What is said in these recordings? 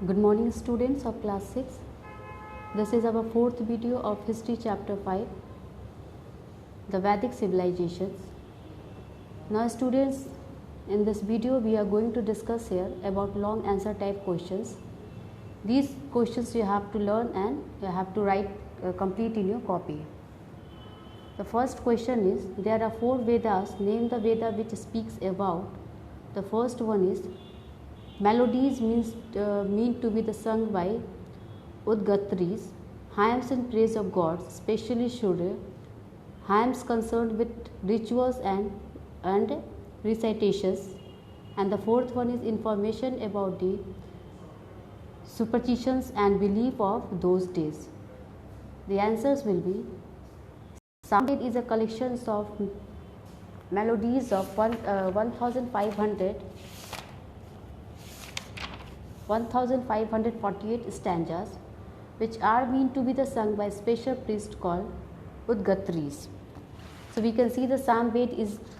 Good morning students of class 6. This is our fourth video of history chapter 5, the Vedic civilizations. Now students, in this video we are going to discuss here about long answer type questions. These questions you have to learn and you have to write complete in your copy. The first question is, there are 4 Vedas, name the Veda which speaks about. The first one is, melodies mean to be the sung by Udgatris, hymns in praise of gods, especially Surya, hymns concerned with rituals and recitations. And the fourth one is information about the superstitions and belief of those days. The answers will be, Samved is a collection of melodies of 1548 stanzas, which are meant to be the sung by a special priest called Udgatris. So we can see the Samved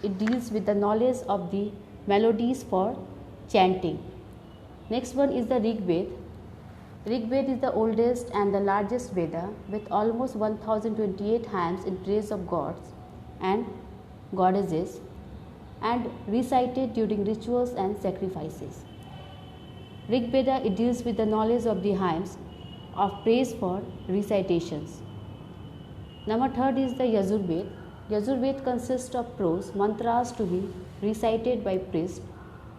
it deals with the knowledge of the melodies for chanting. Next one is the Rig Veda. Rig Veda is the oldest and the largest Veda with almost 1028 hymns in praise of gods and goddesses and recited during rituals and sacrifices. Rig Veda it deals with the knowledge of the hymns of praise for recitations. Number 3 is the Yajur Veda. Yajur Veda consists of prose mantras to be recited by priests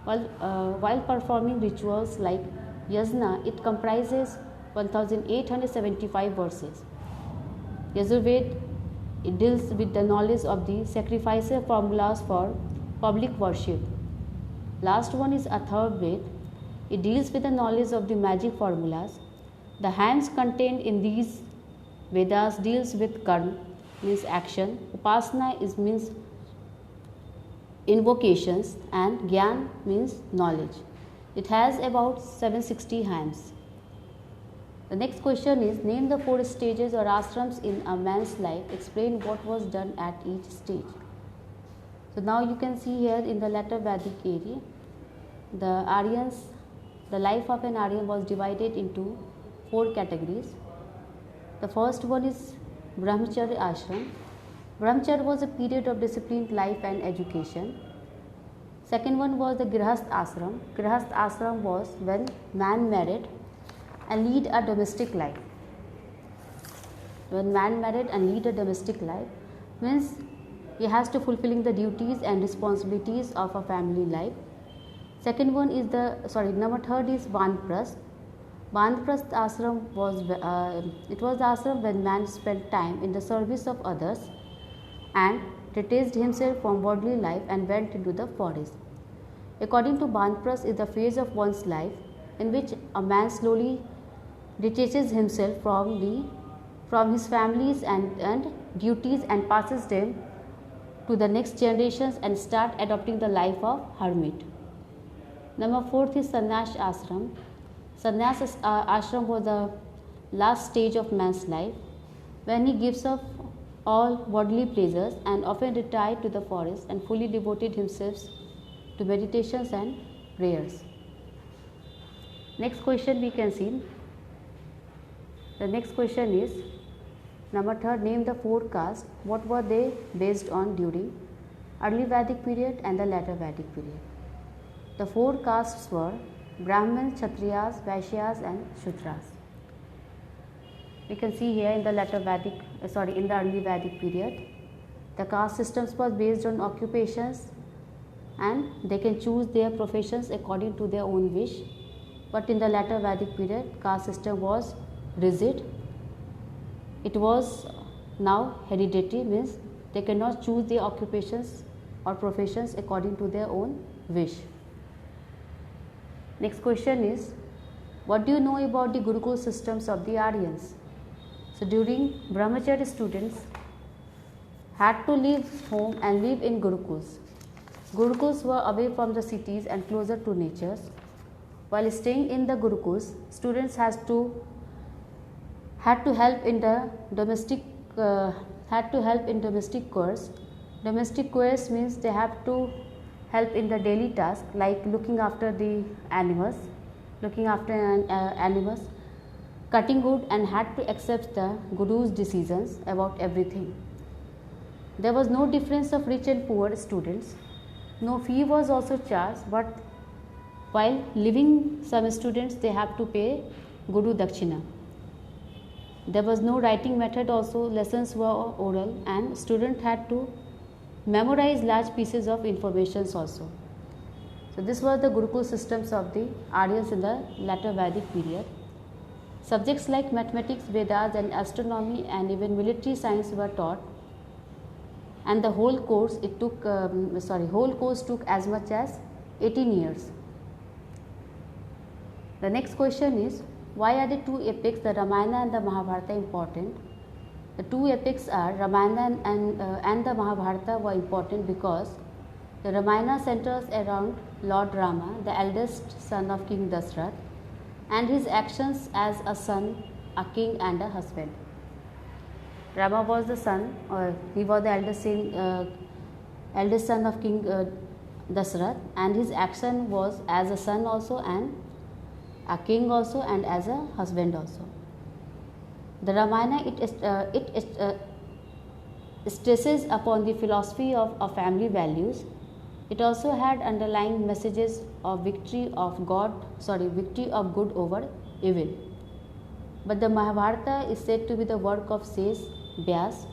while performing rituals like Yajna. It comprises 1875 verses. Yajur Veda it deals with the knowledge of the sacrificial formulas for public worship. Last one is Atharva Veda. It deals with the knowledge of the magic formulas. The hymns contained in these Vedas deals with karma, means action, upasana means invocations, and gyan means knowledge. It has about 760 hymns. The next question is, name the 4 stages or ashrams in a man's life. Explain what was done at each stage. So now you can see here in the later Vedic area, the life of an Aryan was divided into 4 categories. The first one is Brahmacharya ashram. Brahmacharya was a period of disciplined life and education. Second one was the Grihastha ashram. Grihastha ashram was when man married and lead a domestic life. When man married and lead a domestic life means he has to fulfilling the duties and responsibilities of a family life. Second one is number 3 is Vanprasth. Vanprasth ashram was the ashram when man spent time in the service of others and detached himself from worldly life and went into the forest. According to Vanprasth is the phase of one's life in which a man slowly detaches himself from his families and duties and passes them to the next generations and start adopting the life of hermit. Number 4 is Sannyas ashram. Sannyas ashram was the last stage of man's life when he gives up all worldly pleasures and often retired to the forest and fully devoted himself to meditations and prayers. Next question we can see. The next question is, number 3, name the 4 castes. What were they based on during early Vedic period and the later Vedic period? The 4 castes were Brahmins, Kshatriyas, Vaishyas and Shudras. We can see here in the in the early Vedic period, the caste systems was based on occupations and they can choose their professions according to their own wish. But in the later Vedic period, caste system was rigid. It was now hereditary, means they cannot choose their occupations or professions according to their own wish. Next question is, what do you know about the Gurukul systems of the Aryans? So during Brahmacharya, students had to leave home and live in Gurukuls. Gurukuls were away from the cities and closer to nature. While staying in the Gurukuls, students had to help in the domestic chores. Domestic chores means they have to help in the daily task like looking after the animals, looking after animals, cutting wood, and had to accept the guru's decisions about everything. There was no difference of rich and poor students. No fee was also charged, but while leaving some students they have to pay Guru Dakshina. There was no writing method also, lessons were oral and student had to memorize large pieces of information also. So this was the Gurukul systems of the Aryans in the later Vedic period. Subjects like mathematics, Vedas and astronomy and even military science were taught, and the whole course took as much as 18 years. The next question is, why are the two epics, the Ramayana and the Mahabharata, important? The two epics are Ramayana and the Mahabharata were important because the Ramayana centers around Lord Rama, the eldest son of King Dasrath, and his actions as a son, a king and a husband. Rama was the son, or he was the eldest son of King Dasrath, and his action was as a son also and a king also and as a husband also. The Ramayana stresses upon the philosophy of family values. It also had underlying messages of victory of good over evil. But the Mahabharata is said to be the work of sage Vyas.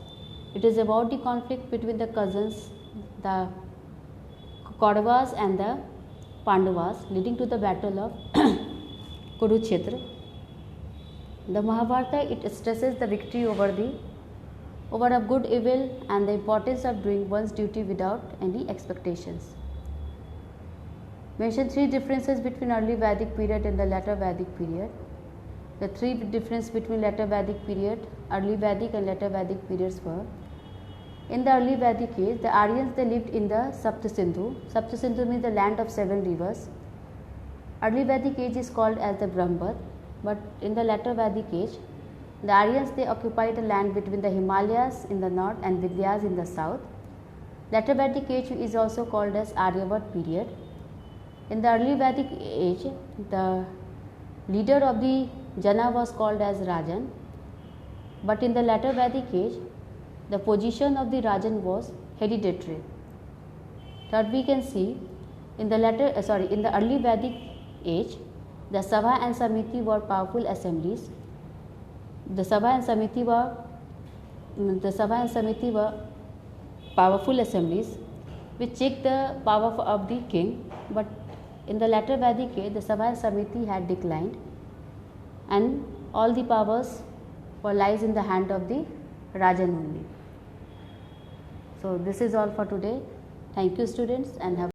It is about the conflict between the cousins, the Kauravas and the Pandavas, leading to the battle of Kurukshetra. The Mahabharata, it stresses the victory over a good evil and the importance of doing one's duty without any expectations. Mention three differences between early Vedic period and the later Vedic period. The three differences between later Vedic period, early Vedic and later Vedic periods were: in the early Vedic age, the Aryans they lived in the Saptasindhu. Saptasindhu means the land of 7 rivers. Early Vedic age is called as the Brahmvat, but in the later Vedic age, the Aryans they occupied the land between the Himalayas in the north and Vindhyas in the south. Later Vedic age is also called as Aryavat period. In the early Vedic age, the leader of the Jana was called as Rajan, but in the later Vedic age, the position of the Rajan was hereditary. Third, we can see in the early Vedic age, the Sabha and Samiti were powerful assemblies. The Sabha and Samiti were powerful assemblies which checked the power of the king, but in the later Vedic age, the Sabha and Samiti had declined, and all the powers lies in the hand of the Rajan only. So this is all for today. Thank you, students, and have